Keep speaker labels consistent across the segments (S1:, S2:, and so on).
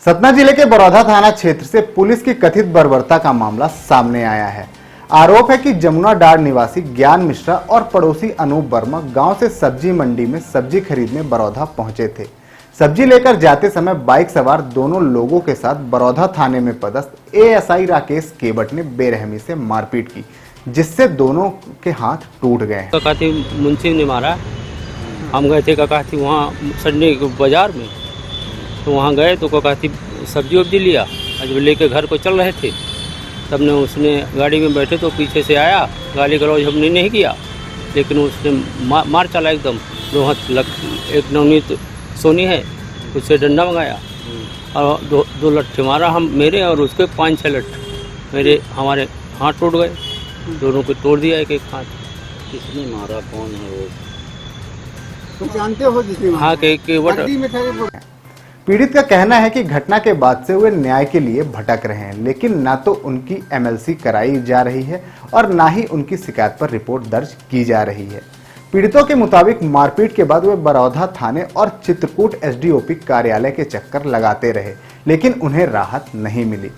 S1: सतना जिले के बरौधा थाना क्षेत्र से पुलिस की कथित बर्बरता का मामला सामने आया है। आरोप है कि जमुना डार निवासी ज्ञान मिश्रा और पड़ोसी अनूप वर्मा गांव से सब्जी मंडी में सब्जी खरीदने बरौधा पहुंचे थे। सब्जी लेकर जाते समय बाइक सवार दोनों लोगों के साथ बरौधा थाने में पदस्थ एएसआई राकेश केवट ने बेरहमी से मारपीट की, जिससे दोनों के हाथ टूट गए।
S2: मुंशी ने मारा। हम गए थे ककाती वहाँ संडे बाजार में, तो वहाँ गए तो ककाती सब्जी वब्जी लिया, जब लेके घर को चल रहे थे तब ने उसने गाड़ी में बैठे तो पीछे से आया, गाली गलौज हमने नहीं किया, लेकिन उसने मार चला एकदम। दो हाथ एक नवनीत सोनी है, उससे डंडा मंगाया और दो लट्ठे मारा हम मेरे, और उसके 5-6 लट्ठे मेरे, हमारे हाथ टूट गए, दोनों को तोड़ दिया एक हाथ।
S3: किसने मारा, कौन है वो?
S4: तो जानते हो जिसने मारा?
S2: हाँ के
S1: पीड़ित का कहना है कि घटना के बाद से वे न्याय के लिए भटक रहे हैं, लेकिन ना तो उनकी एमएलसी कराई जा रही है और ना ही उनकी शिकायत पर रिपोर्ट दर्ज की जा रही है। पीड़ितों के मुताबिक मारपीट के बाद वे बरौधा थाने और चित्रकूट एसडीओपी कार्यालय के चक्कर लगाते रहे, लेकिन उन्हें राहत नहीं मिली।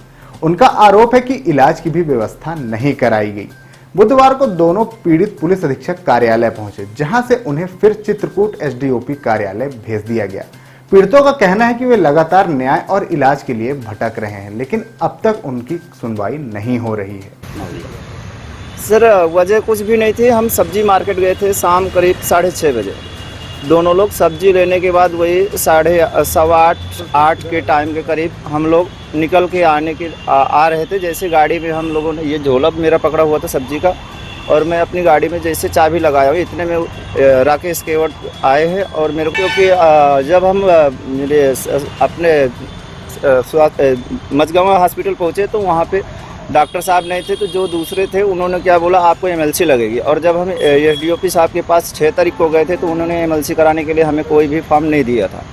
S1: उनका आरोप है कि इलाज की भी व्यवस्था नहीं कराई गई। बुधवार को दोनों पीड़ित पुलिस अधीक्षक कार्यालय पहुंचे, जहां से उन्हें फिर चित्रकूट एसडीओपी कार्यालय भेज दिया गया। पीड़ितों का कहना है कि वे लगातार न्याय और इलाज के लिए भटक रहे हैं, लेकिन अब तक उनकी सुनवाई नहीं हो रही है।
S5: सर वजह कुछ भी नहीं थी। हम सब्जी मार्केट गए थे शाम करीब 6:30 बजे। दोनों लोग सब्जी लेने के बाद वही 7:15-8 के टाइम के करीब हम लोग निकल के आ रहे थे। जैसे गाड़ी में हम लोगों ने ये झोला मेरा पकड़ा हुआ था सब्जी का, और मैं अपनी गाड़ी में जैसे चाबी लगाया हुआ, इतने में राकेश केवट आए हैं और मेरे को, क्योंकि जब हम मेरे अपने मझगांव हॉस्पिटल पहुँचे तो वहाँ पे डॉक्टर साहब नहीं थे, तो जो दूसरे थे उन्होंने क्या बोला, आपको एमएलसी लगेगी। और जब हम एसडीओपी साहब के पास 6 तारीख को गए थे तो उन्होंने एमएलसी कराने के लिए हमें कोई भी फॉर्म नहीं दिया था,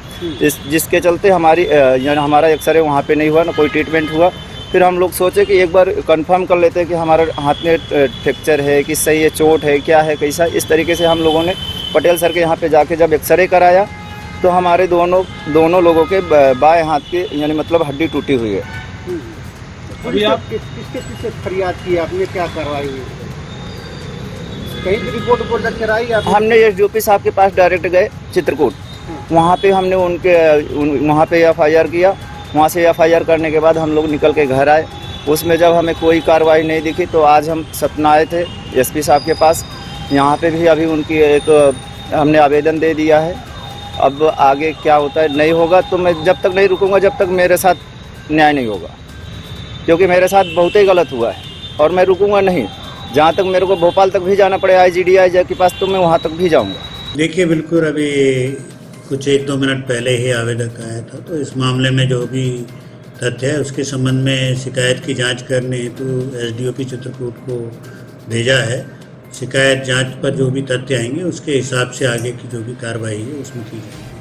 S5: जिसके चलते हमारा एक्सरे वहाँ पे नहीं हुआ, ना कोई ट्रीटमेंट हुआ। फिर हम लोग सोचे कि एक बार कंफर्म कर लेते हैं कि हमारे हाथ में फ्रैक्चर है कि सही है, चोट है, क्या है, कैसा। इस तरीके से हम लोगों ने पटेल सर के यहाँ पे जाके जब एक्सरे कराया तो हमारे दोनों लोगों के बाएं हाथ की यानी मतलब हड्डी टूटी हुई है।
S4: अभी आप किसके पीछे फरियाद की आपने, क्या कार्रवाई हुई? कहीं भी रिपोर्ट दर्ज कराई?
S5: हमने एसडीओपी साहब के पास डायरेक्ट गए चित्रकूट, वहाँ पे हमने वहाँ पे एफआईआर किया। वहाँ से एफआईआर करने के बाद हम लोग निकल के घर आए। उसमें जब हमें कोई कार्रवाई नहीं दिखी तो आज हम सतना आए थे एसपी साहब के पास। यहाँ पे भी अभी उनकी हमने आवेदन दे दिया है। अब आगे क्या होता है, नहीं होगा तो मैं जब तक नहीं रुकूंगा जब तक मेरे साथ न्याय नहीं होगा, क्योंकि मेरे साथ बहुत ही गलत हुआ है और मैं रुकूंगा नहीं। जहाँ तक मेरे को भोपाल तक भी जाना पड़े IGDI के पास, तो मैं वहाँ तक भी जाऊँगा।
S3: देखिए, बिल्कुल अभी कुछ 1-2 मिनट पहले ही आवेदक आया था, तो इस मामले में जो भी तथ्य है उसके संबंध में शिकायत की जांच करने हेतु एसडीओपी चित्रकूट को भेजा है। शिकायत जांच पर जो भी तथ्य आएंगे उसके हिसाब से आगे की जो भी कार्रवाई है उसमें की जाएगी।